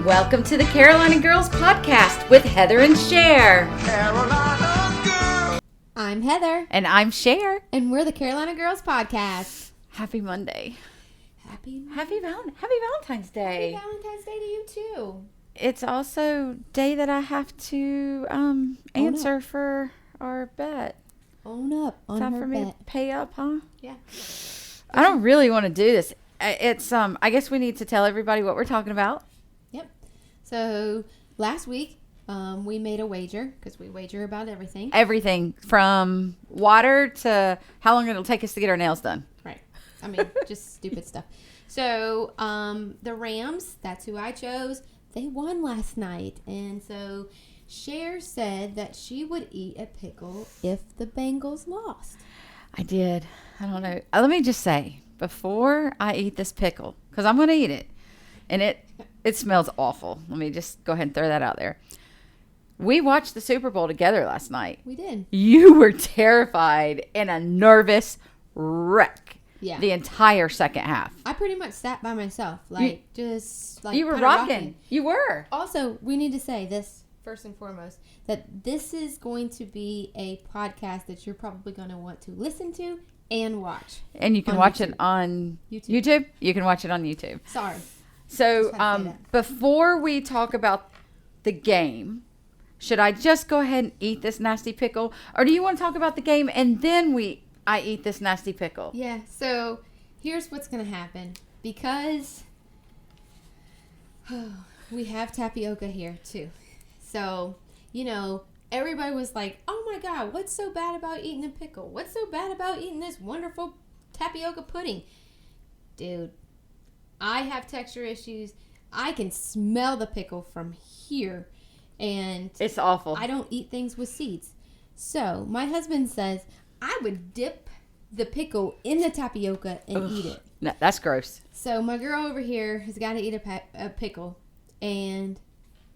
Welcome to the Carolina Girls Podcast with Heather and Cher. I'm Heather. And I'm Cher. And we're the Carolina Girls Podcast. Happy Monday. Happy Valentine's Day. Happy Valentine's Day to you too. It's also day that I have to answer for our bet. Own up on Time her for me bet. to pay up, huh? Yeah. I don't really want to do this. It's I guess we need to tell everybody what we're talking about. Yep. So last week we made a wager because we wager about everything. Everything from water to how long it'll take us to get our nails done. Right. I mean, just stupid stuff. So the Rams, that's who I chose. They won last night, and so Cher said that she would eat a pickle if the Bengals lost. I did. I don't know. Let me just say, before I eat this pickle, because I'm going to eat it, and it smells awful. Let me just go ahead and throw that out there. We watched the Super Bowl together last night. We did. You were terrified and a nervous wreck. Yeah. The entire second half. I pretty much sat by myself, just you were kinda rocking. You were. Also, we need to say this first and foremost, that this is going to be a podcast that you're probably going to want to listen to and watch. And you can watch it on YouTube. You can watch it on YouTube. Sorry. So before we talk about the game, should I just go ahead and eat this nasty pickle? Or do you want to talk about the game and then I eat this nasty pickle? Yeah, so here's what's going to happen. Because we have tapioca here too. So, everybody was like, oh my God, what's so bad about eating a pickle? What's so bad about eating this wonderful tapioca pudding? Dude, I have texture issues. I can smell the pickle from here. And it's awful. I don't eat things with seeds. So, my husband says I would dip the pickle in the tapioca and eat it. No, that's gross. So, my girl over here has got to eat a pickle. And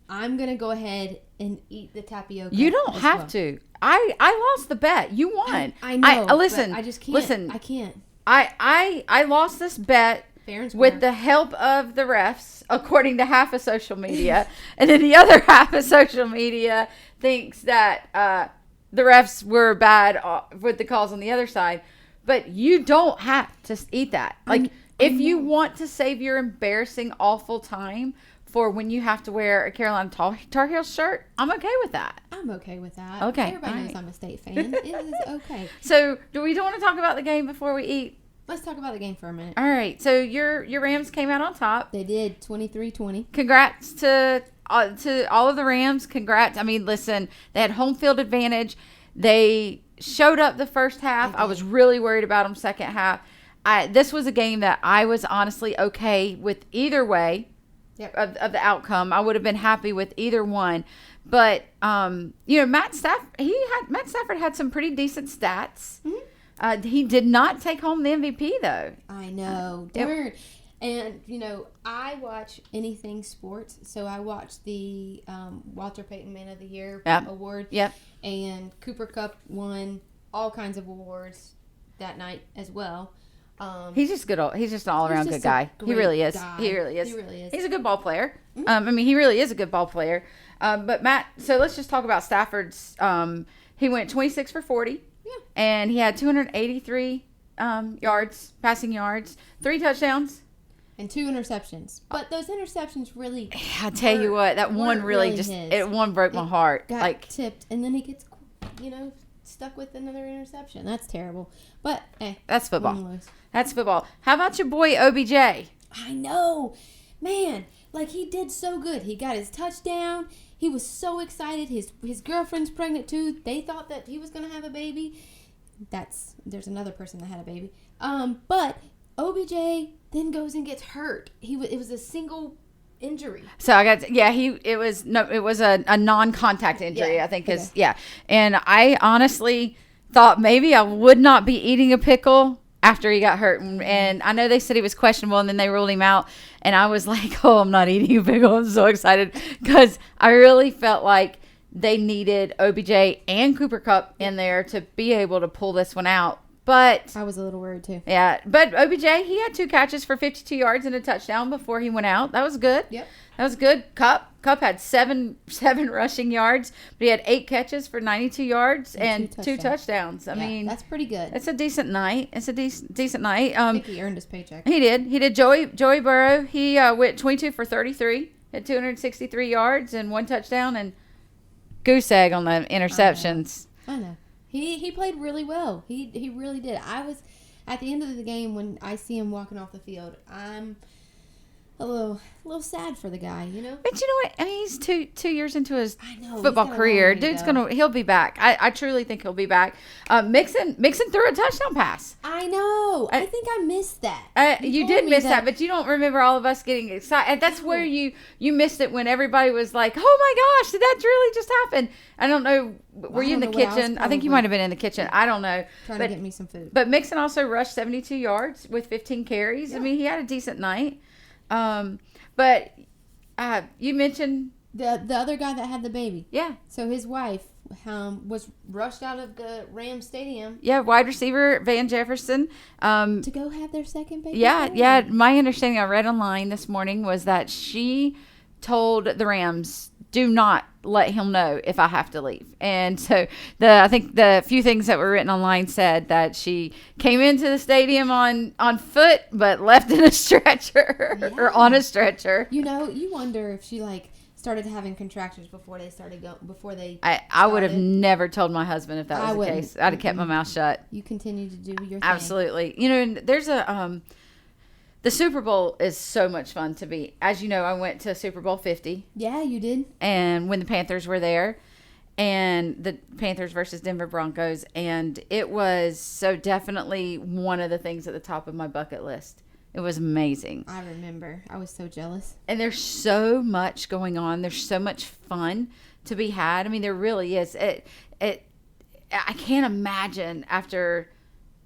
I'm going to go ahead and eat the tapioca. You don't have to. I lost the bet. You won. I know. Listen. I just can't. Listen. I can't. I lost this bet with the help of the refs, according to half of social media. And then the other half of social media thinks that the refs were bad with the calls on the other side. But you don't have to eat that. If you want to save your embarrassing, awful time for when you have to wear a Carolina Tar Heels shirt, I'm okay with that. I'm okay with that. Okay. Everybody knows I'm a State fan. It is okay. So, do we want to talk about the game before we eat? Let's talk about the game for a minute. All right. So, your Rams came out on top. They did 23-20. Congrats to all of the Rams. Congrats. I mean, listen, they had home field advantage. They showed up the first half. I was really worried about them second half. This was a game that I was honestly okay with either way. Yep. Of the outcome. I would have been happy with either one. But Matt Stafford had some pretty decent stats. Mm-hmm. He did not take home the MVP though. I know. Darn. And I watch anything sports, so I watched the Walter Payton Man of the Year award. Yep. And Cooper Kupp won all kinds of awards that night as well. He's just good. He's just an all-around good guy. He really is. He really is. He's a good ball player. Mm-hmm. He really is a good ball player. But Matt, so let's just talk about Stafford's. He went 26 for 40. Yeah. And he had 283 passing yards, 3 touchdowns. And 2 interceptions. But those interceptions really I tell you what, that one really broke my heart. Got tipped, and then he gets, stuck with another interception. That's terrible. But, that's football. That's football. How about your boy, OBJ? I know. Man, he did so good. He got his touchdown. He was so excited. His girlfriend's pregnant, too. They thought that he was going to have a baby. There's another person that had a baby. But OBJ then goes and gets hurt. It was a single injury. So it was a non-contact injury, I think and I honestly thought maybe I would not be eating a pickle after he got hurt, and I know they said he was questionable, and then they ruled him out, and I was like, I'm not eating a pickle. I'm so excited because I really felt like they needed OBJ and Cooper Kupp in there to be able to pull this one out But I was a little worried too. Yeah, but OBJ, he had 2 catches for 52 yards and a touchdown before he went out. That was good. Yep. That was good. Cup had seven rushing yards, but he had 8 catches for 92 yards and 2 touchdowns. I mean, that's pretty good. It's a decent night. It's a decent night. I think he earned his paycheck. He did. Joey Burrow, he went 22 for 33, had 263 yards and 1 touchdown, and goose egg on the interceptions. I know. He played really well. He really did. I was at the end of the game when I see him walking off the field. I'm a little sad for the guy, you know. But you know what? I mean, he's two years into his football career. He'll be back. I truly think he'll be back. Mixon threw a touchdown pass. I know. I think I missed that. You did miss that, but you don't remember all of us getting excited. And that's where you missed it when everybody was like, "Oh my gosh, did that really just happen?" I don't know. Were you in the kitchen? I think you might have been in the kitchen. I don't know. Trying to get me some food. But Mixon also rushed 72 yards with 15 carries. Yeah. I mean, he had a decent night. But you mentioned the other guy that had the baby. Yeah. So his wife was rushed out of the Rams stadium. Yeah, wide receiver Van Jefferson. To go have their second baby. Yeah. My understanding I read online this morning was that she told the Rams, do not let him know if I have to leave. And so I think the few things that were written online said that she came into the stadium on foot, but left in a stretcher or on a stretcher. You know, you wonder if she started having contractions before they started. I would have never told my husband if that was the case. I'd have kept my mouth shut. You continue to do your thing. Absolutely. You know, there's the Super Bowl is so much fun to be. As you know, I went to Super Bowl 50. Yeah, you did. And when the Panthers were there, and the Panthers versus Denver Broncos, and it was so definitely one of the things at the top of my bucket list. It was amazing. I remember. I was so jealous. And there's so much going on. There's so much fun to be had. I mean, there really is. I can't imagine after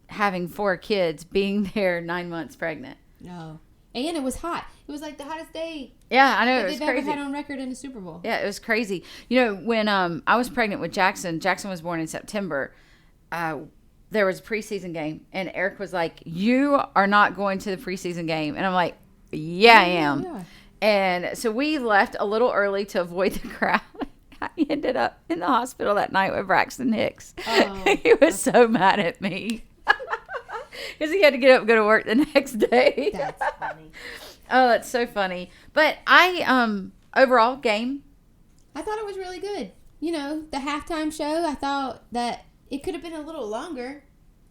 having 4 kids being there 9 months pregnant. No. And it was hot. It was like the hottest day. Yeah, I know. That it was they've crazy. ever had on record in a Super Bowl. Yeah, it was crazy. You know, when I was pregnant with Jackson was born in September. There was a preseason game, and Eric was like, "You are not going to the preseason game," and I'm like, "Yeah, I am." Yeah. And so we left a little early to avoid the crowd. I ended up in the hospital that night with Braxton Hicks. Oh, he was so mad at me. Because he had to get up and go to work the next day. That's funny. Oh, that's so funny. But overall game. I thought it was really good. You know, the halftime show, I thought that it could have been a little longer.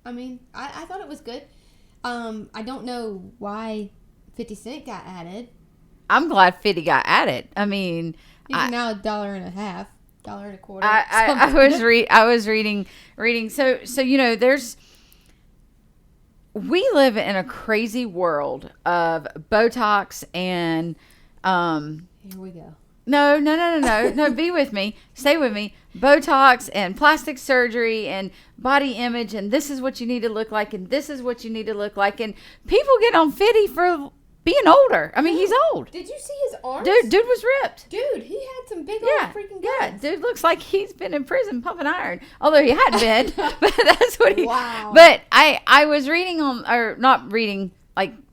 I mean, I thought it was good. I don't know why 50 Cent got added. I'm glad 50 got added. I mean. He's now $1.50, $1.25. I was reading. So you know, we live in a crazy world of Botox and here we go. No, be with me. Stay with me. Botox and plastic surgery and body image, and this is what you need to look like, and this is what you need to look like, and people get on 50 for being older. I mean, he's old. Did you see his arms? Dude was ripped. Dude, he had some big old freaking guns. Yeah, dude looks like he's been in prison pumping iron. Although he hadn't been, but that's what he. Wow. But I was reading not reading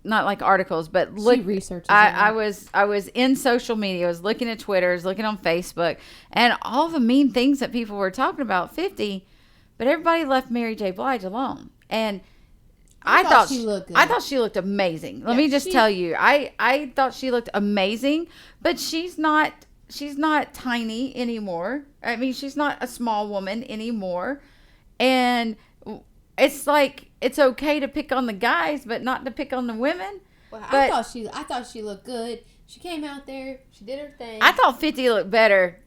not like articles, but research. I was in social media. I was looking at Twitter, I was looking on Facebook, and all the mean things that people were talking about 50, but everybody left Mary J. Blige alone, and. I thought she looked good. I thought she looked amazing. Let me just tell you. I thought she looked amazing, but she's not tiny anymore. I mean, she's not a small woman anymore. And it's like it's okay to pick on the guys, but not to pick on the women. Well, I thought she looked good. She came out there, she did her thing. I thought 50 looked better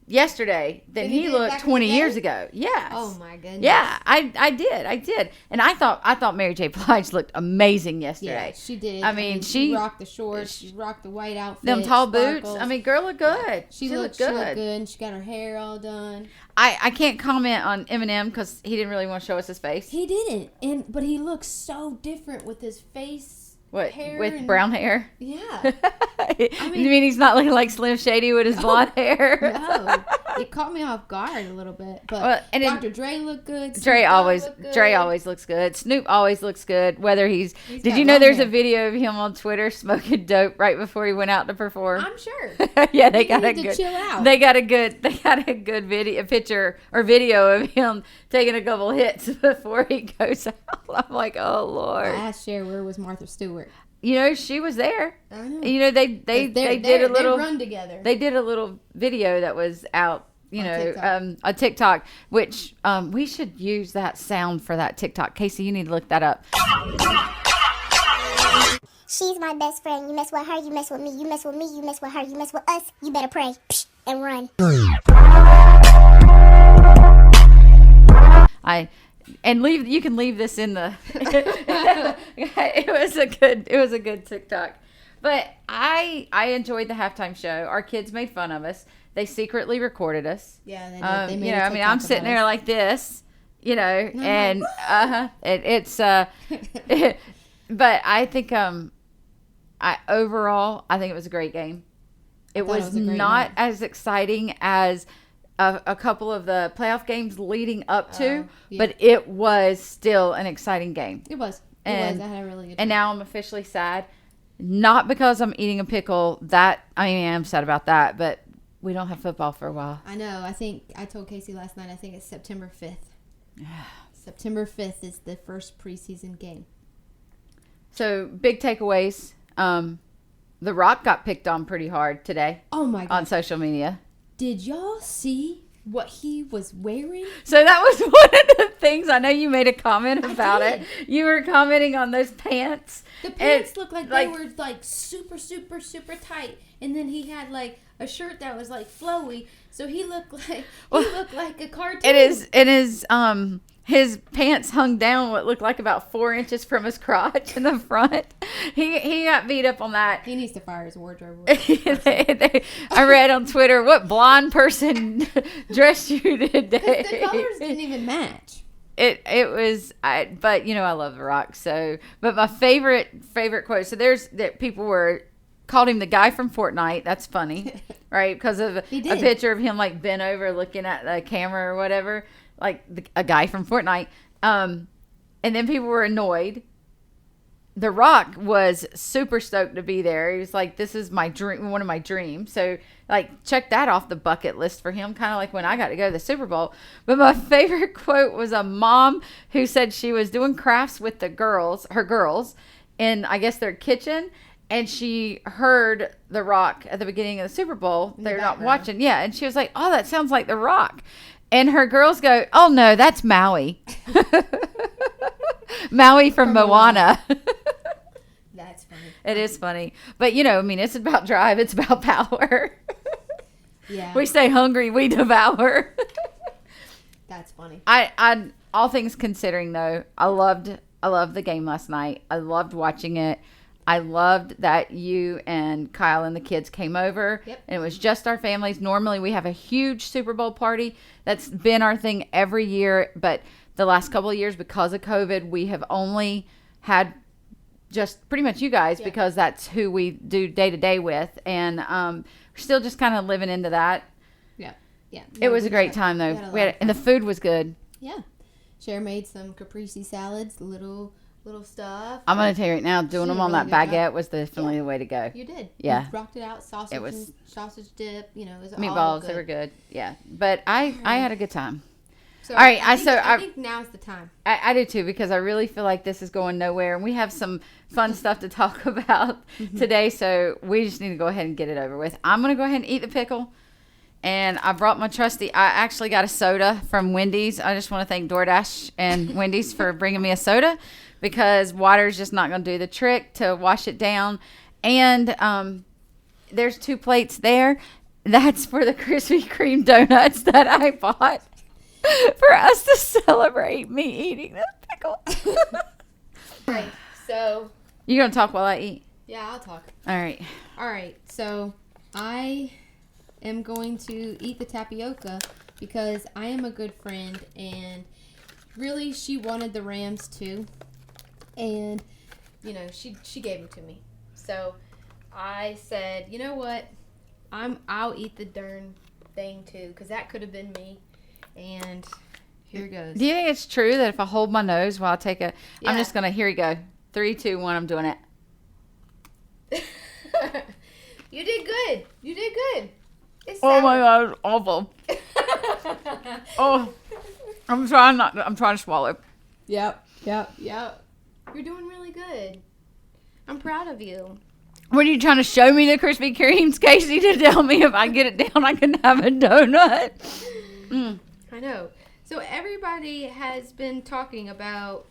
yesterday than he looked 20 years ago. Yes. Oh my goodness. Yeah, I did. And I thought Mary J. Blige looked amazing yesterday. Yeah, she did. I mean, she rocked the shorts, she rocked the white outfit, them tall sparkles. boots. I mean, girl looked good. Yeah. She looked good. She looked good, and she got her hair all done. I can't comment on Eminem because he didn't really want to show us his face. He didn't, but he looks so different with his face. What, with brown hair? Yeah. I mean, you mean he's not looking like Slim Shady with his blonde hair? No. it caught me off guard a little bit. But and Dr. Dre looked good. Dre always looks good. Snoop always looks good. Whether he's did you know there's a video of him on Twitter smoking dope right before he went out to perform? I'm sure. Yeah, they got a good. Chill out. They got a good video of him taking a couple hits before he goes out. I'm like, oh Lord. I asked Cher, where was Martha Stewart? You know, she was there. I know. You know, they did a little. They run together. They did a little video that was out. You know, TikTok. A TikTok, which we should use that sound for that TikTok. Casey, you need to look that up. She's my best friend. You mess with her, you mess with me. You mess with me, you mess with her. You mess with us, you better pray and run. You can leave this in the. It was a good TikTok, but I enjoyed the halftime show. Our kids made fun of us. They secretly recorded us. Yeah, they did. They made I mean, I'm sitting there like this, and it's but I think overall I think it was a great game. It was not as exciting as a couple of the playoff games leading up to, but it was still an exciting game. It was. I had a really good time. And now I'm officially sad, not because I'm eating a pickle. That I am sad about that, but we don't have football for a while. I know. I think I told Casey last night. I think it's September 5th. September 5th is the first preseason game. So big takeaways. The Rock got picked on pretty hard today. Oh my God. On social media. Did y'all see what he was wearing? So that was one of the things. I know you made a comment about it. You were commenting on those pants. The pants looked like they were like super, super, super tight. And then he had like a shirt that was like flowy. So he looked like a cartoon. It is his pants hung down what looked like about 4 inches from his crotch in the front. He got beat up on that. He needs to fire his wardrobe. I read on Twitter, what blonde person dressed you today? The colors didn't even match. It was, but I love The Rock. So, but my favorite quote. So people called him the guy from Fortnite. That's funny, right? Because of a picture of him like bent over looking at the camera or whatever. Like a guy from Fortnite. And then people were annoyed. The Rock was super stoked to be there. He was like, this is my dream, one of my dreams. So like, check that off the bucket list for him. Kind of like when I got to go to the Super Bowl. But my favorite quote was a mom who said she was doing crafts with her girls in, I guess, their kitchen. And she heard The Rock at the beginning of the Super Bowl. They're not watching. Yeah. And she was like, oh, that sounds like The Rock. And her girls go, oh, no, that's Maui. Maui from Moana. That's funny. It is funny. But, it's about drive. It's about power. Yeah. We stay hungry. We devour. That's funny. I all things considering, though, I loved the game last night. I loved watching it. I loved that you and Kyle and the kids came over. Yep. And it was just our families. Normally we have a huge Super Bowl party. That's been our thing every year. But the last couple of years, because of COVID, we have only had just pretty much you guys because that's who we do day to day with. And we're still just kind of living into that. Yeah. Yeah. It was a great time, though. And the food was good. Yeah. Cher made some caprese salads, little stuff. I'm going to tell you right now, doing them on that baguette was definitely the way to go. You did. Yeah. You rocked it out. Sausage dip. It was meatballs. All good. They were good. Yeah. But I had a good time. So all right. I think now's the time. I do too, because I really feel like this is going nowhere. And we have some fun stuff to talk about today. So we just need to go ahead and get it over with. I'm going to go ahead and eat the pickle. And I brought my I actually got a soda from Wendy's. I just want to thank DoorDash and Wendy's for bringing me a soda, because water's just not going to do the trick to wash it down. And there's 2 plates there. That's for the Krispy Kreme donuts that I bought for us to celebrate me eating this pickle. Right. So you going to talk while I eat? Yeah, I'll talk. All right. So I am going to eat the tapioca because I am a good friend, and really she wanted the Rams too. And, she gave them to me. So I said, you know what? I'll eat the darn thing too, because that could have been me. And here it goes. Do you think it's true that if I hold my nose while I take a... Yeah. I'm just going to... Here you go. 3, 2, 1. I'm doing it. You did good. You did good. It's Oh sour. my God. It's awful. Oh. I'm trying to swallow. Yep. You're doing really good. I'm proud of you. What are you trying to show me the Krispy Kremes, Casey, to tell me if I get it down I can have a donut? I know. So everybody has been talking about,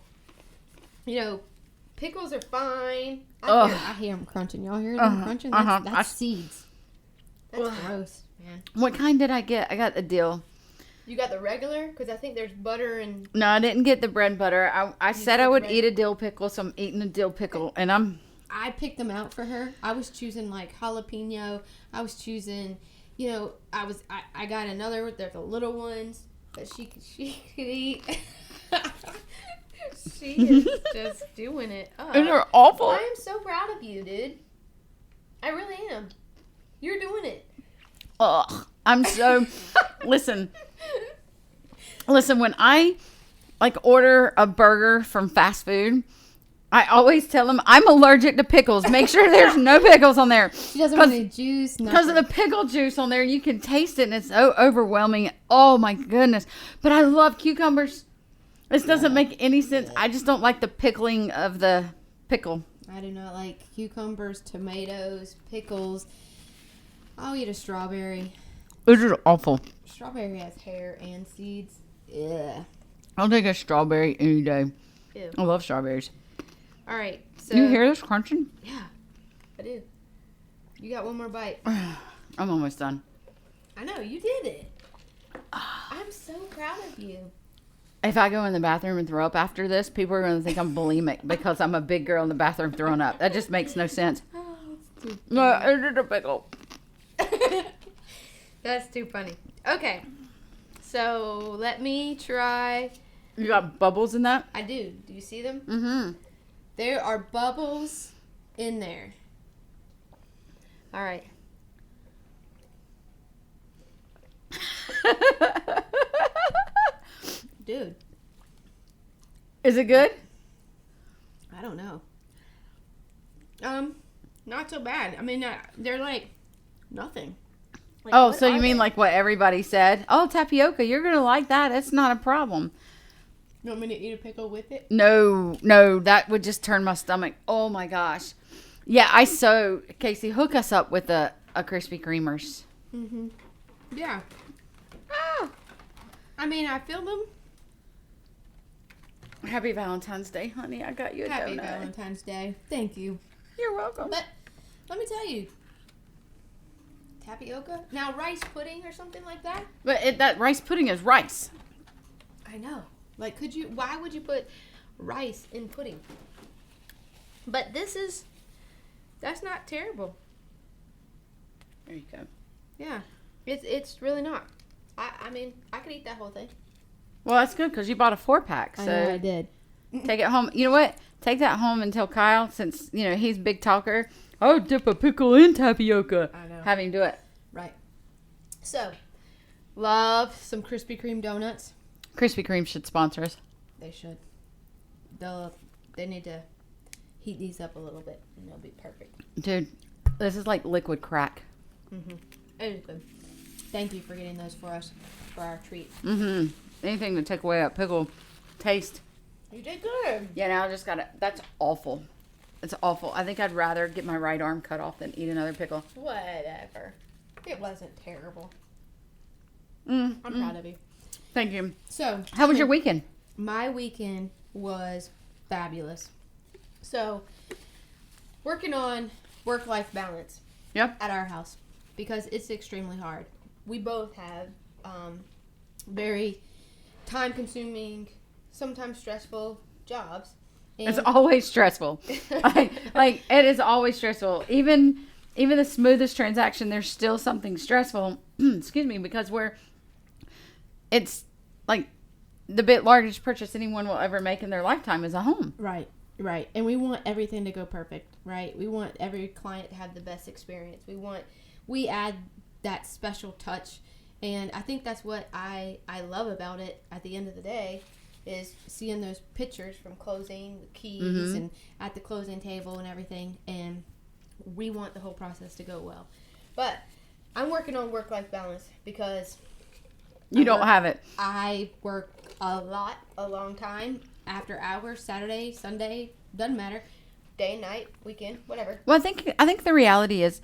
pickles are fine. I hear them crunching. Y'all hear them crunching? That's seeds. That's gross, man. What kind did I get? I got the dill. You got the regular? Because I think there's butter and... No, I didn't get the bread and butter. I said I would eat a dill pickle, so I'm eating a dill pickle, and I picked them out for her. I was choosing like jalapeno. I was choosing, I got another. There's the little ones that she could eat. She is just doing it up. And they're awful. I am so proud of you, dude. I really am. You're doing it. Ugh. I'm so... Listen, when I order a burger from fast food, I always tell them I'm allergic to pickles. Make sure there's no pickles on there. She doesn't want any juice. Because of the pickle juice on there, you can taste it, and it's so overwhelming. Oh, my goodness. But I love cucumbers. This doesn't make any sense. I just don't like the pickling of the pickle. I do not like cucumbers, tomatoes, pickles. I'll eat a strawberry. This is awful. Strawberry has hair and seeds. Ugh. I'll take a strawberry any day. Ew. I love strawberries. All right. So You hear this crunching? Yeah, I do. You got one more bite. I'm almost done. I know, you did it. I'm so proud of you. If I go in the bathroom and throw up after this, people are going to think I'm bulimic because I'm a big girl in the bathroom throwing up. That just makes no sense. Oh, it's too No, it's a pickle. That's too funny. Okay. So, let me try. You got bubbles in that? I do. Do you see them? Mm-hmm. There are bubbles in there. All right. Dude. Is it good? I don't know. Not so bad. I mean, they're like nothing. Like, Oh, what so you are mean they? like what everybody said? Oh, tapioca, you're going to like that. It's not a problem. You want me to eat a pickle with it? No, that would just turn my stomach. Oh, my gosh. Yeah, Casey, hook us up with a Krispy Kremers. Mm-hmm. Yeah. Ah. I mean, I feel them. Happy Valentine's Day, honey. I got you a Happy donut. Valentine's Day. Thank you. You're welcome. But let me tell you, tapioca. Now rice pudding or something like that. But that rice pudding is rice. I know. Like, why would you put rice in pudding? But that's not terrible. There you go. Yeah, it's really not. I mean, I could eat that whole thing. Well, that's good because you bought a 4-pack. So I know I did. Take it home. You know what? Take that home and tell Kyle, since, he's a big talker. Oh, dip a pickle in tapioca. I know. Have him do it. Right. So, love some Krispy Kreme donuts. Krispy Kreme should sponsor us. They should. They need to heat these up a little bit, and they'll be perfect. Dude, this is like liquid crack. Mm-hmm. It is good. Thank you for getting those for us, for our treat. Mm-hmm. Anything to take away that pickle taste. You did good. Yeah, now I just got it. That's awful. It's awful. I think I'd rather get my right arm cut off than eat another pickle. Whatever. It wasn't terrible. I'm I'm proud of you. Thank you. So, How was your weekend? My weekend was fabulous. So, working on work-life balance. Yep. At our house, because it's extremely hard. We both have very time-consuming, sometimes stressful jobs. And It's always stressful. like it is always stressful. Even the smoothest transaction, there's still something stressful. Excuse me, because it's like the largest purchase anyone will ever make in their lifetime is a home. Right. And we want everything to go perfect, right? We want every client to have the best experience. We add that special touch And I think that's what I love about it at the end of the day is seeing those pictures from closing, the keys, and at the closing table and everything. And we want the whole process to go well. But I'm working on work-life balance because you don't have it. I work a long time, after hours, Saturday, Sunday, doesn't matter, day and night, weekend, whatever. Well, I think the reality is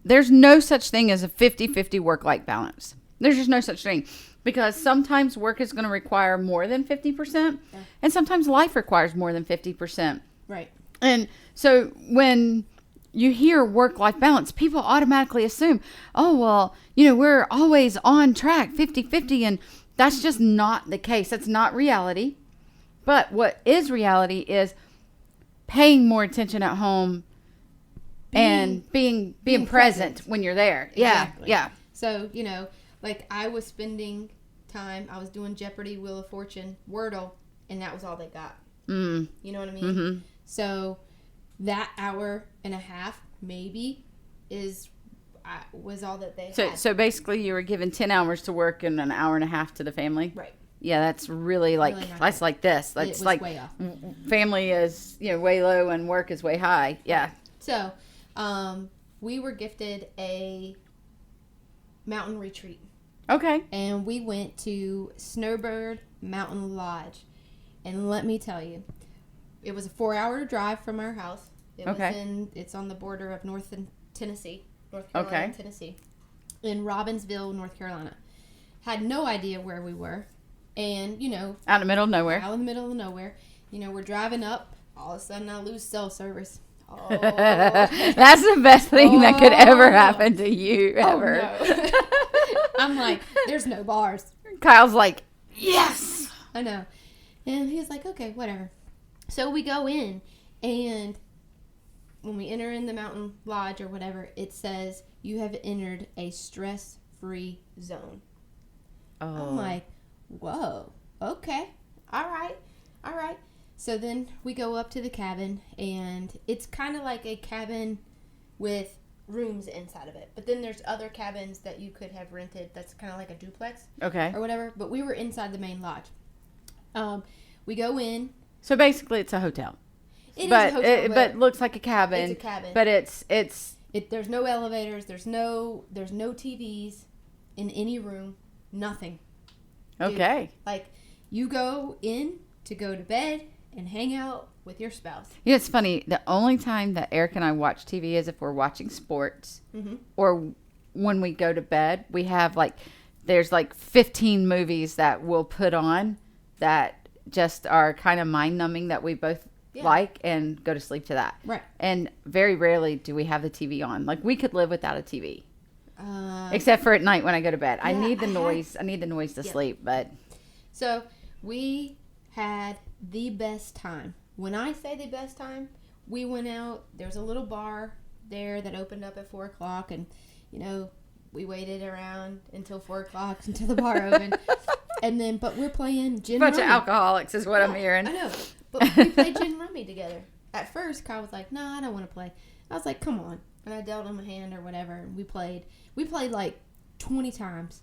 there's no such thing as a 50-50 work-life balance. There's just no such thing. Because sometimes work is going to require more than 50%, and sometimes life requires more than 50%. Right. And so when you hear work-life balance, people automatically assume, oh, well, we're always on track, 50-50, and that's just not the case. That's not reality. But what is reality is paying more attention at home and being present when you're there. Exactly. Yeah. So, like I was spending time, I was doing Jeopardy, Wheel of Fortune, Wordle, and that was all they got. You know what I mean? Mm-hmm. So that hour and a half maybe was all that they had. So basically you were given 10 hours to work and an hour and a half to the family? Right. Yeah, that's really that's like this. That's like way off. Family is, way low and work is way high. Yeah. So we were gifted a mountain retreat. Okay. And we went to Snowbird Mountain Lodge. And let me tell you, it was a 4-hour drive from our house. It's on the border of North Carolina and Tennessee. In Robbinsville, North Carolina. Had no idea where we were. And, out in the middle of nowhere. Out in the middle of nowhere. We're driving up. All of a sudden, I lose cell service. Oh. That's the best thing that could ever happen to you, ever. Oh, no. I'm like, there's no bars. Kyle's like, yes. I know. And he's like, okay, whatever. So we go in, and when we enter in the mountain lodge or whatever, it says, you have entered a stress-free zone. Oh. I'm like, whoa, okay, all right. So then we go up to the cabin, and it's kind of like a cabin with rooms inside of it. But then there's other cabins that you could have rented that's kind of like a duplex. Okay. Or whatever. But we were inside the main lodge. We go in. So basically it's a hotel. It is a hotel. But it looks like a cabin. It's a cabin. But there's no elevators. There's no TVs in any room. Nothing. Okay. Dude, like, you go in to go to bed and hang out with your spouse. It's funny. The only time that Eric and I watch TV is if we're watching sports or when we go to bed. We have there's 15 movies that we'll put on that just are kind of mind numbing that we both like and go to sleep to that. Right. And very rarely do we have the TV on. We could live without a TV. Except for at night when I go to bed. I need the noise. I need the noise to sleep. But so we had the best time. When I say the best time, we went out. There's a little bar there that opened up at 4 o'clock, and we waited around until 4 o'clock until the bar opened. And then, but we're playing gin rummy. Bunch of alcoholics is what I'm hearing. I know, but we played gin rummy together. At first, Kyle was like, "No, I don't want to play." I was like, "Come on," and I dealt him a hand or whatever, and we played. We played 20 times,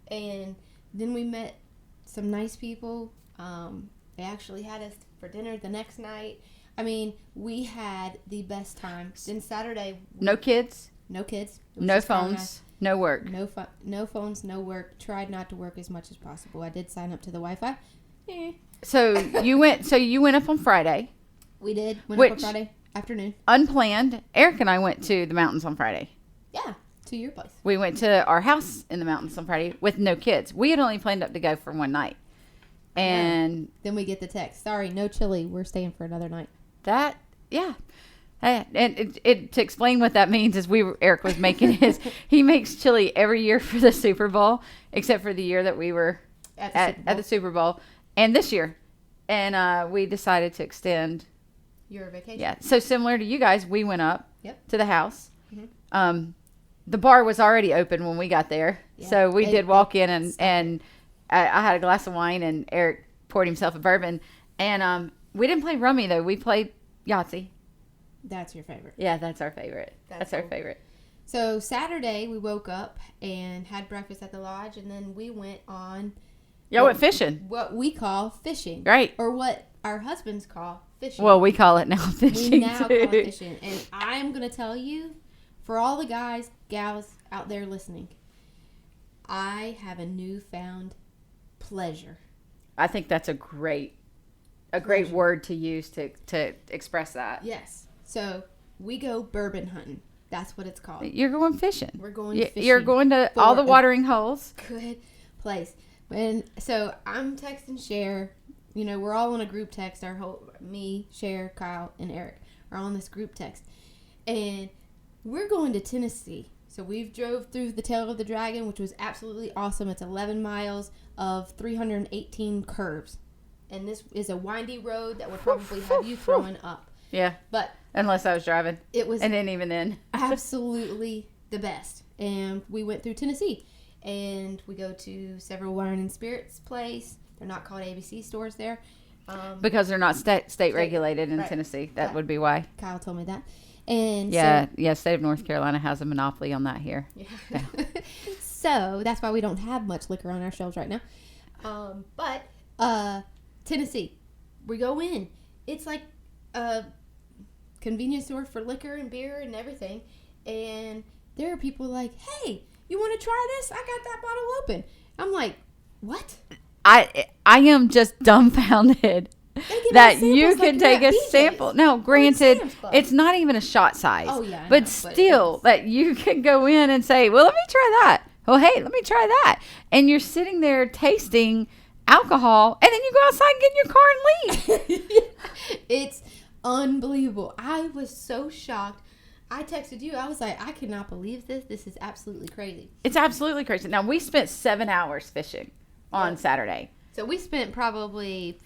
and then we met some nice people. They actually had us for dinner the next night. I mean, we had the best time. Then Saturday... No kids? No kids. No phones. No work. No phones, no work. Tried not to work as much as possible. I did sign up to the Wi-Fi. So you went up on Friday. We did. Went up on Friday afternoon. Unplanned. Eric and I went to the mountains on Friday. Yeah, to your place. We went to our house in the mountains on Friday with no kids. We had only planned up to go for one night. And then we get the text. Sorry, no chili. We're staying for another night. And to explain what that means is Eric was making he makes chili every year for the Super Bowl, except for the year that we were at the Super Bowl and this year. And we decided to extend your vacation. Yeah. So similar to you guys, we went up to the house. Mm-hmm. The bar was already open when we got there. Yeah. So we did walk in and I had a glass of wine and Eric poured himself a bourbon. And we didn't play rummy, though. We played Yahtzee. That's your favorite. Yeah, that's our favorite. That's our favorite. So Saturday we woke up and had breakfast at the lodge, and then we went on. Y'all went fishing. What we call fishing, right? Or what our husbands call fishing. Well, we call it now fishing. We now call it fishing, and I'm gonna tell you, for all the guys, gals out there listening, I have a newfound pleasure. I think that's a great word to use to express that. Yes. So we go bourbon hunting. That's what it's called. You're going fishing. We're going fishing. You're going to all the watering holes. Good place. And so I'm texting Cher. You know, we're all on a group text. Me, Cher, Kyle, and Eric are on this group text. And we're going to Tennessee. So we've drove through the Tail of the Dragon, which was absolutely awesome. It's 11 miles of 318 curves. And this is a windy road that would probably have you throwing up. Yeah. But unless I was driving. It was. And then even then. Absolutely the best. And we went through Tennessee. And we go to several wine and spirits place. They're not called ABC stores there. Because they're not state regulated in Tennessee. That would be why. Kyle told me that. And state of North Carolina has a monopoly on that here. Yeah. So that's why we don't have much liquor on our shelves right now. But Tennessee, we go in. It's like a convenience store for liquor and beer and everything. And there are people like, hey, you want to try this? I got that bottle open. I'm like, what? I am just dumbfounded that you can take a sample. No, granted, it's not even a shot size. Oh, yeah. But still, that you can go in and say, well, let me try that. Well, hey, let me try that. And you're sitting there tasting alcohol, and then you go outside and get in your car and leave. It's unbelievable. I was so shocked. I texted you. I was like, I cannot believe this. This is absolutely crazy. It's absolutely crazy. Now, we spent 7 hours fishing on Saturday. So we spent probably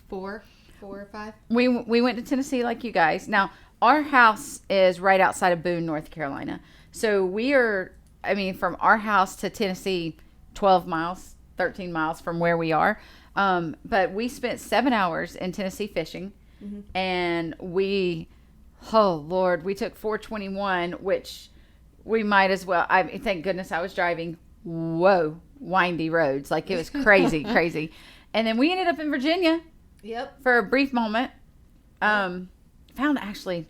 4 or 5. We went to Tennessee like you guys. Now, our house is right outside of Boone, North Carolina. So we are, from our house to Tennessee, 12 miles, 13 miles from where we are. But we spent 7 hours in Tennessee fishing. Mm-hmm. And we took 421, which we might as well. Thank goodness I was driving. Whoa, windy roads. Like, it was crazy, crazy. And then we ended up in Virginia. Yep. For a brief moment. Found actually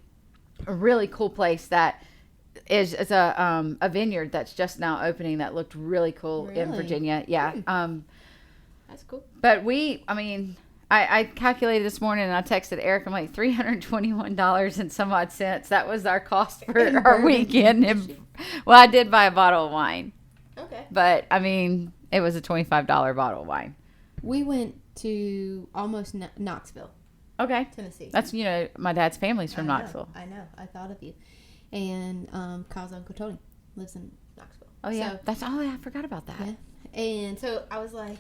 a really cool place that is a vineyard that's just now opening that looked really cool in Virginia. Yeah. That's cool. But I calculated this morning and I texted Eric. I'm like, $321 and some odd cents. That was our cost for our weekend. Well, I did buy a bottle of wine. Okay. But it was a $25 bottle of wine. We went to almost Knoxville. Okay. Tennessee. That's, my dad's family's from Knoxville. I know. I thought of you. And Kyle's Uncle Tony lives in Knoxville. Oh, yeah. So, I forgot about that. Yeah. And so I was like,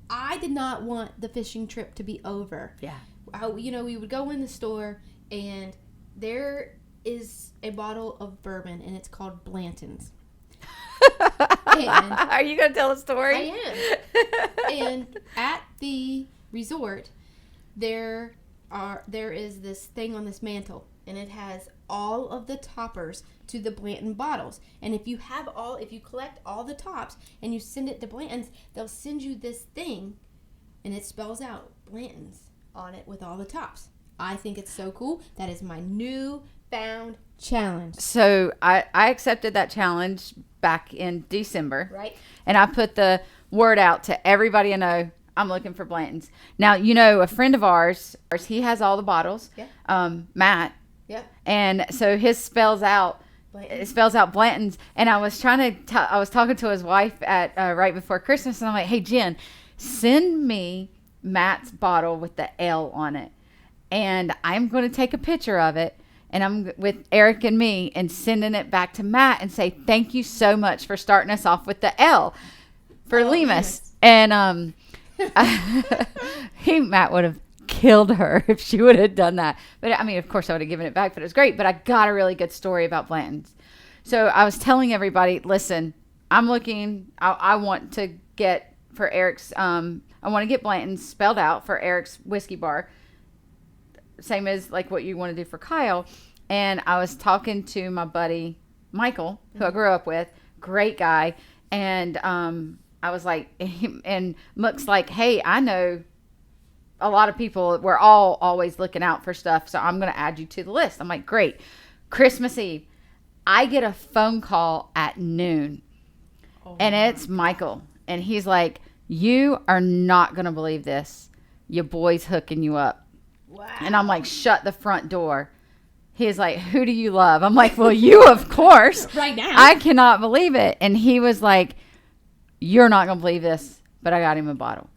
I did not want the fishing trip to be over. Yeah. We would go in the store and there is a bottle of bourbon and it's called Blanton's. Are you going to tell a story? I am. And at the resort, there is this thing on this mantle, and it has all of the toppers to the Blanton bottles. And if you collect all the tops and you send it to Blanton's, they'll send you this thing, and it spells out Blanton's on it with all the tops. I think it's so cool. That is my newfound challenge. So I accepted that challenge back in December. Right. And I put the word out to everybody I know. I'm looking for Blanton's. Now, a friend of ours, he has all the bottles. Yeah. Matt. Yeah. And so his spells out Blanton's. And I was I was talking to his wife at right before Christmas, and I'm like, hey, Jen, send me Matt's bottle with the L on it. And I'm going to take a picture of it. And I'm with Eric and me and sending it back to Matt and say, thank you so much for starting us off with the L for Lemus. And Matt would have killed her if she would have done that. But of course I would have given it back, but it was great. But I got a really good story about Blanton's. So I was telling everybody, listen, I'm looking, I want to get for Eric's, I want to get Blanton's spelled out for Eric's whiskey bar. Same as like what you want to do for Kyle. And I was talking to my buddy Michael, who I grew up with, great guy. And I was like, and Mook's like, hey, I know a lot of people. We're all always looking out for stuff. So I'm going to add you to the list. I'm like, great. Christmas Eve, I get a phone call at noon. And it's Michael. And he's like, you are not going to believe this. Your boy's hooking you up. Wow. And I'm like, shut the front door. He's like, who do you love? I'm like, well, you, of course. Right now. I cannot believe it. And he was like, you're not going to believe this, but I got him a bottle.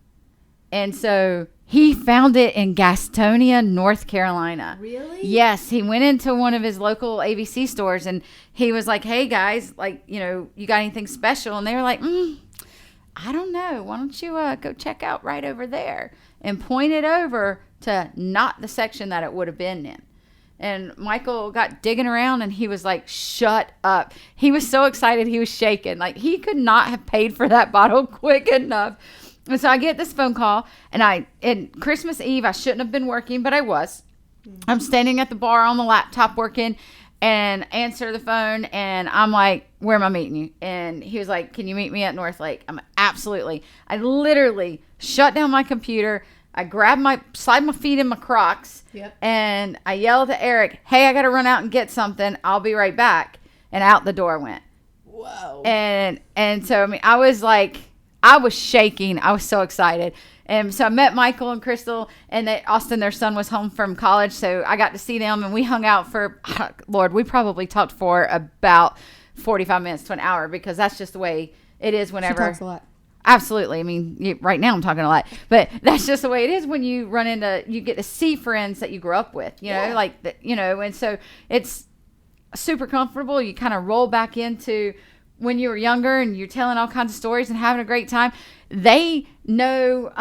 And so he found it in Gastonia, North Carolina. Really? Yes. He went into one of his local ABC stores and he was like, hey, guys, like, you know, you got anything special? And they were like, I don't know. Why don't you go check out right over there? And pointed over to not the section that it would have been in. And Michael got digging around and he was like, shut up. He was so excited. He was shaking. Like, he could not have paid for that bottle quick enough. And so I get this phone call and Christmas Eve, I shouldn't have been working, but I was. I'm standing at the bar on the laptop working and answer the phone. And I'm like, where am I meeting you? And he was like, can you meet me at North Lake? I'm absolutely. I literally shut down my computer. I slide my feet in my Crocs. Yep. And I yelled to Eric, hey, I got to run out and get something. I'll be right back. And out the door went. Whoa. And so, I mean, I was like, I was shaking. I was so excited. And so I met Michael and Crystal and Austin, their son, was home from college. So I got to see them and we hung out for, Lord, we probably talked for about 45 minutes to an hour because that's just the way it is whenever. She talks a lot. Absolutely. I mean, right now I'm talking a lot, but that's just the way it is when you you get to see friends that you grew up with, you know, like, you know, and so it's super comfortable. You kind of roll back into when you were younger and you're telling all kinds of stories and having a great time. They know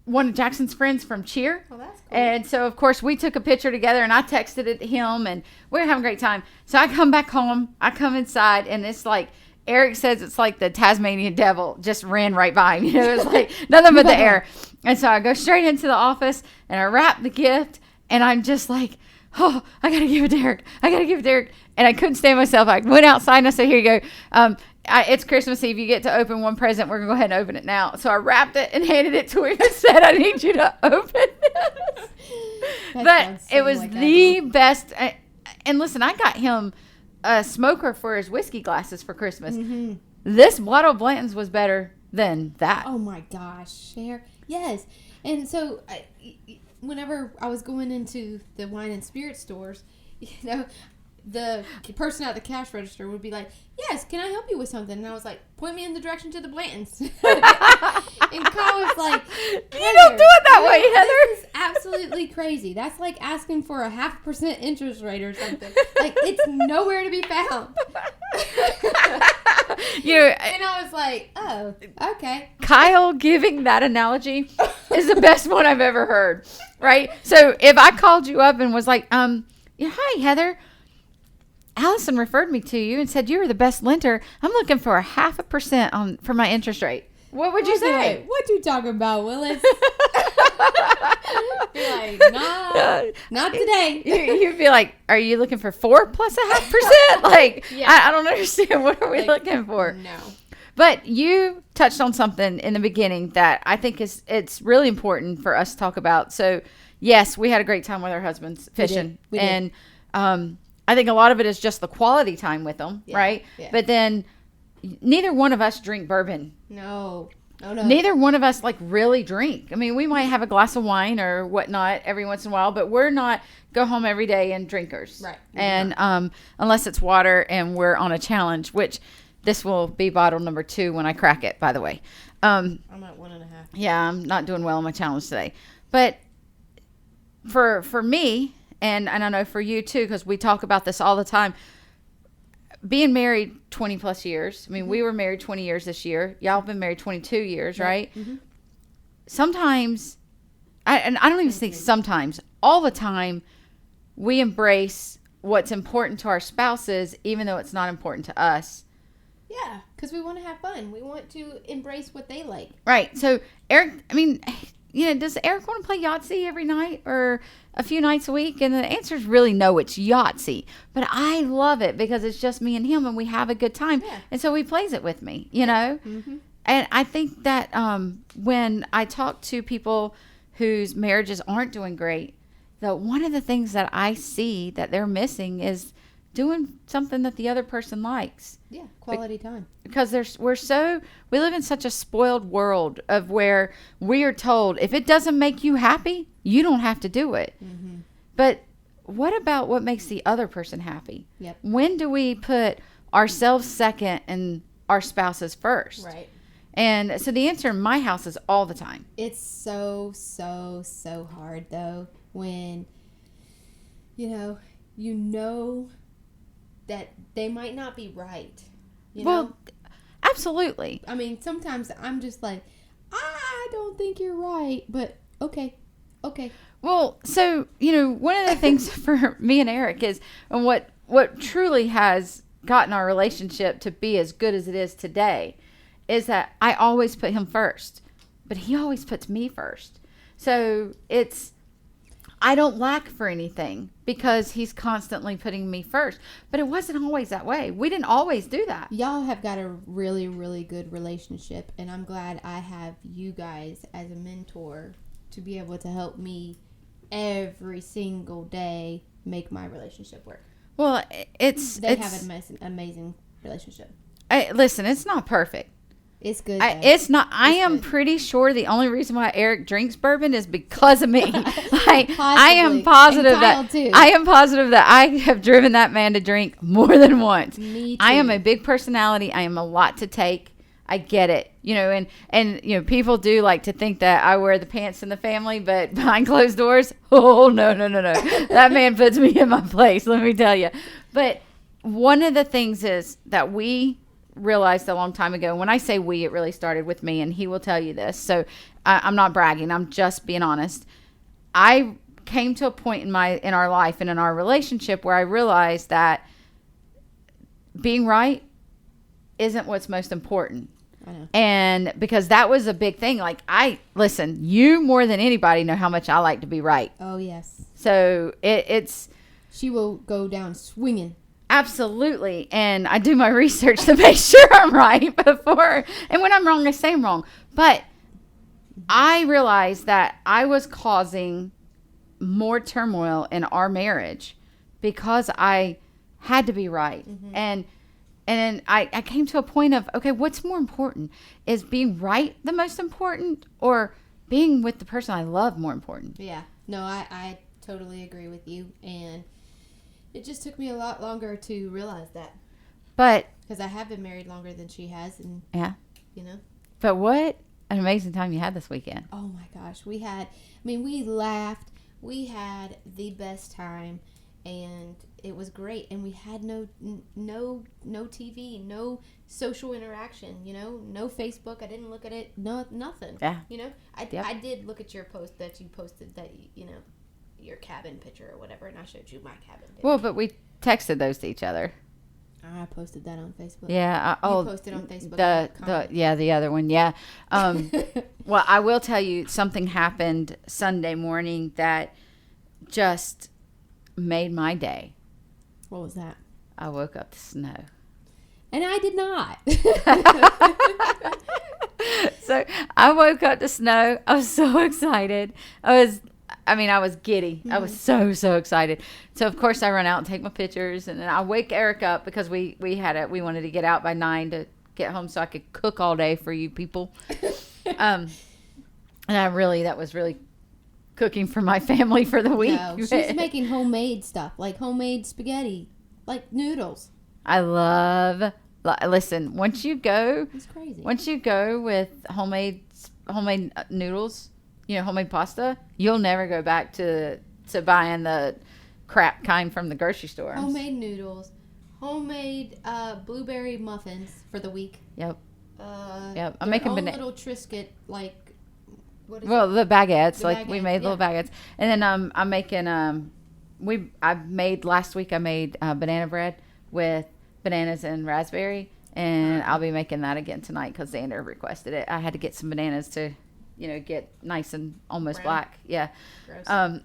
one of Jackson's friends from cheer. Oh, that's cool. And so, of course, we took a picture together and I texted it to him and we were having a great time. So I come back home, I come inside and it's like, Eric says it's like the Tasmanian devil just ran right by him. You know, it was like nothing but the air. And so I go straight into the office and I wrap the gift and I'm just like, oh, I got to give it to Eric. I got to give it to Eric. And I couldn't stand myself. I went outside and I said, here you go. It's Christmas Eve. You get to open one present. We're going to go ahead and open it now. So I wrapped it and handed it to him and said, I need you to open this. But it was the best. And listen, I got him a smoker for his whiskey glasses for Christmas. Mm-hmm. This bottle of Blanton's was better than that. Oh my gosh, Cher. Yes. And so whenever I was going into the wine and spirit stores, you know, the person at the cash register would be like, yes, can I help you with something? And I was like, point me in the direction to the Blantons. And Kyle was like, you don't do it that way, Heather. This is absolutely crazy. That's like asking for a 0.5% interest rate or something. Like, it's nowhere to be found. You know, and I was like, oh, okay. Kyle giving that analogy is the best one I've ever heard, right? So if I called you up and was like, hi, Heather, Allison referred me to you and said you were the best lender. I'm looking for a 0.5% for my interest rate. What would you say? Like, what you talking about, Willis? Be like, nah, not today. You'd be like, are you looking for 4 plus 0.5%? Like, yeah. I don't understand. What are we looking for? No. But you touched on something in the beginning that I think it's really important for us to talk about. So, yes, we had a great time with our husbands fishing. We did. And I think a lot of it is just the quality time with them, right? Yeah. But then neither one of us drink bourbon. No. Neither one of us like really drink. I mean, we might have a glass of wine or whatnot every once in a while, but we're not go home every day and drinkers. Right. And unless it's water and we're on a challenge, which this will be bottle number 2 when I crack it, by the way. I'm at 1.5. Yeah, I'm not doing well on my challenge today. But for me, and I know for you too, because we talk about this all the time, being married 20 plus years. I mean, we were married 20 years this year. Y'all have been married 22 years, right? Mm-hmm. Sometimes, I don't even think sometimes, all the time, we embrace what's important to our spouses, even though it's not important to us. Yeah, because we want to have fun. We want to embrace what they like. Right. So, Eric, I mean, does Eric want to play Yahtzee every night or a few nights a week? And the answer is really no, it's Yahtzee. But I love it because it's just me and him and we have a good time. Yeah. And so he plays it with me, Mm-hmm. And I think that when I talk to people whose marriages aren't doing great, that one of the things that I see that they're missing is doing something that the other person likes. Yeah, quality time. Because we live in such a spoiled world of where we are told if it doesn't make you happy, you don't have to do it. Mm-hmm. But what about what makes the other person happy? Yep. When do we put ourselves second and our spouses first? Right. And so the answer in my house is all the time. It's so hard though when you know that they might not be right. Well, absolutely. I mean, sometimes I'm just like, I don't think you're right, but okay. Well, so, one of the things for me and Eric is, and what truly has gotten our relationship to be as good as it is today, is that I always put him first, but he always puts me first. So I don't lack for anything because he's constantly putting me first. But it wasn't always that way. We didn't always do that. Y'all have got a really, really good relationship. And I'm glad I have you guys as a mentor to be able to help me every single day make my relationship work. Well, they have an amazing relationship. Listen, it's not perfect. It's good. It's not. I am pretty sure the only reason why Eric drinks bourbon is because of me. I am positive that I have driven that man to drink more than once. Me too. I am a big personality. I am a lot to take. I get it. And people do like to think that I wear the pants in the family, but behind closed doors, oh, no. That man puts me in my place, let me tell you. But one of the things is that we realized a long time ago. When I say we, it really started with me, and he will tell you this. So I'm not bragging. I'm just being honest. I came to a point in our life and in our relationship where I realized that being right isn't what's most important. I know. And because that was a big thing. Like, listen, you more than anybody know how much I like to be right. Oh, yes. So it's... She will go down swinging. Absolutely. And I do my research to make sure I'm right before. And when I'm wrong, I say I'm wrong. But I realized that I was causing more turmoil in our marriage because I had to be right. Mm-hmm. And then I came to a point of, okay, what's more important? Is being right the most important, or being with the person I love more important? Yeah. No, I totally agree with you. And it just took me a lot longer to realize that. But because I have been married longer than she has, and yeah, But what an amazing time you had this weekend! Oh my gosh, we laughed, we had the best time, and it was great. And we had no TV, no social interaction. No Facebook. I didn't look at it. No, nothing. Yeah. I did look at your post that you posted that your cabin picture or whatever, and I showed you my cabin picture. Well, but we texted those to each other. I posted that on Facebook. Yeah. You posted on Facebook. The other one. Yeah. Well, I will tell you, something happened Sunday morning that just made my day. What was that? I woke up to snow. And I did not. So I woke up to snow. I was so excited. I was giddy. Mm-hmm. I was so excited. So of course I run out and take my pictures, and then I wake Eric up because we wanted to get out by 9 to get home so I could cook all day for you people. And that was really cooking for my family for the week. No, she's making homemade stuff, like homemade spaghetti, like noodles. Listen, once you go, it's crazy. Once you go with homemade noodles, homemade pasta, you'll never go back to buying the crap kind from the grocery store. Homemade noodles, homemade blueberry muffins for the week. Yep. Yep. I'm making little Triscuit, like, what is it? The baguettes, we made little baguettes, and then I'm making last week I made banana bread with bananas and raspberry, and I'll be making that again tonight because Xander requested it. I had to get some bananas to get nice and almost Brown. black. Yeah. Gross.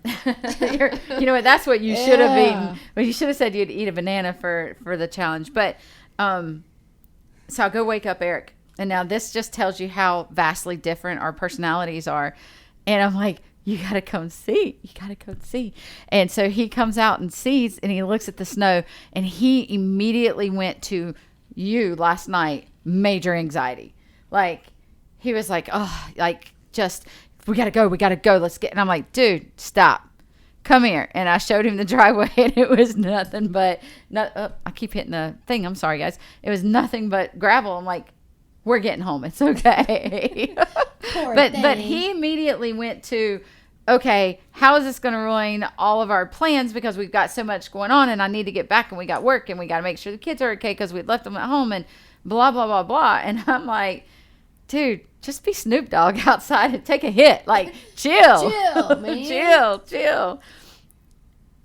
You know what? That's what you should have eaten. Well, you should have said you'd eat a banana for the challenge. But so I'll go wake up Eric. And now this just tells you how vastly different our personalities are. And I'm like, you got to come see. You got to come see. And so he comes out and sees, and he looks at the snow, and he immediately went to you last night, major anxiety. Like, he was like, oh, like, just, we got to go. Let's get. And I'm like, dude, stop. Come here. And I showed him the driveway, and it was nothing but, I keep hitting the thing. I'm sorry, guys. It was nothing but gravel. I'm like, we're getting home. It's okay. But he immediately went to, okay, how is this going to ruin all of our plans, because we've got so much going on, and I need to get back, and we got work, and we got to make sure the kids are okay because we left them at home, and blah, blah, blah, blah. And I'm like, dude, just be Snoop Dogg outside and take a hit. Like, chill. Chill, man. chill.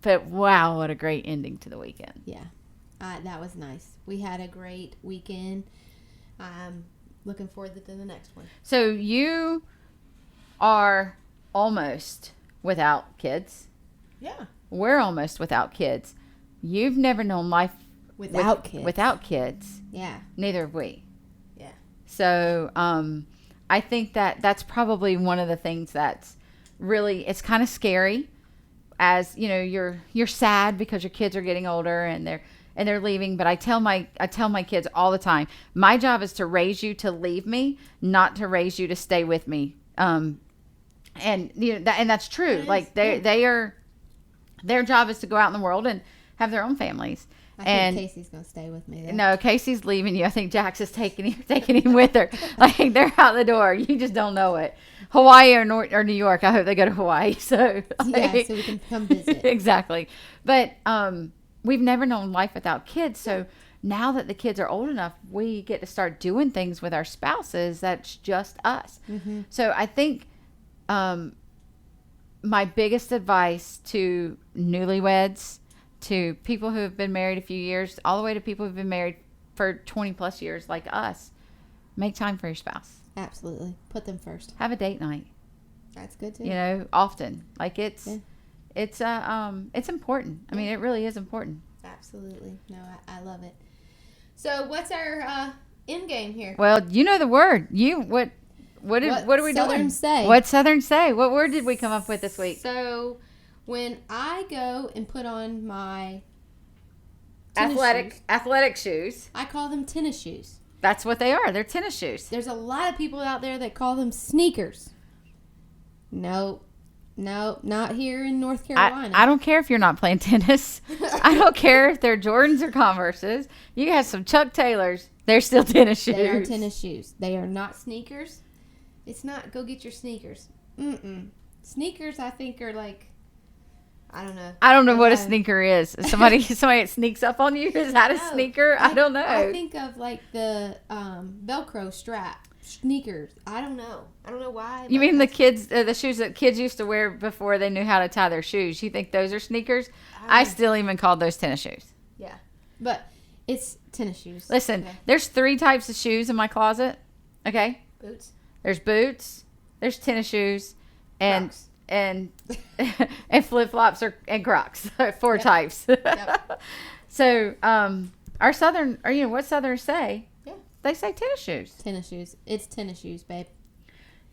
But wow, what a great ending to the weekend. Yeah, that was nice. We had a great weekend. I'm looking forward to the next one. So you are almost without kids. Yeah. We're almost without kids. You've never known life without kids. Without kids. Yeah. Neither have we. Yeah. So I think that's probably one of the things that's really, it's kind of scary, as you're sad because your kids are getting older and they're leaving. But I tell my kids all the time, my job is to raise you to leave me, not to raise you to stay with me. And that's true. Like their job is to go out in the world and have their own families. I think Casey's gonna stay with me. No, Casey's leaving you. I think Jax is taking him with her. Like, they're out the door. You just don't know it. Hawaii or New York. I hope they go to Hawaii. So so we can come visit. Exactly. But we've never known life without kids. So now that the kids are old enough, we get to start doing things with our spouses that's just us. Mm-hmm. So I think my biggest advice to newlyweds, to people who have been married a few years, all the way to people who've been married for 20 plus years like us, make time for your spouse. Absolutely. Put them first. Have a date night. That's good too. Often. Like, it's important. I mean, it really is important. Absolutely. No, I love it. So what's our end game here? Well, you know the word. What are we Southern doing? Say. What Southern say? What word did we come up with this week? So when I go and put on my athletic shoes, I call them tennis shoes. That's what they are. They're tennis shoes. There's a lot of people out there that call them sneakers. No, not here in North Carolina. I don't care if you're not playing tennis. I don't care if they're Jordans or Converses. You have some Chuck Taylors. They're still tennis shoes. They are tennis shoes. They are not sneakers. It's not go get your sneakers. Sneakers, I think, are like, I don't know. I don't know what a sneaker is. Somebody that sneaks up on you? Is that a sneaker? I don't know. I think of like the Velcro strap sneakers. I don't know why. You mean the shoes that kids used to wear before they knew how to tie their shoes? You think those are sneakers? I still even call those tennis shoes. Yeah, but it's tennis shoes. Listen, There's 3 types of shoes in my closet. Okay? Boots. There's boots. There's tennis shoes, and Crocs. and flip-flops and Crocs. 4 types. Yep. So our Southern, what Southerners say? Yeah. They say tennis shoes. Tennis shoes. It's tennis shoes, babe.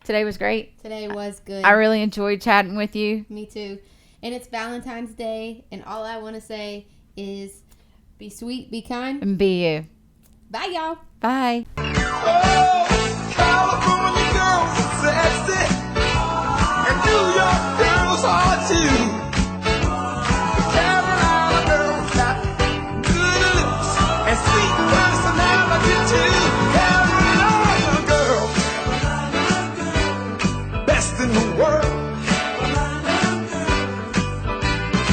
Today was great. Today was good. I really enjoyed chatting with you. Me too. And it's Valentine's Day, and all I want to say is be sweet, be kind. And be you. Bye, y'all. Bye. California girls are sexy, and New York girls are too. The Carolina girls got good looks and sweet personality too. Carolina girl, best in the world.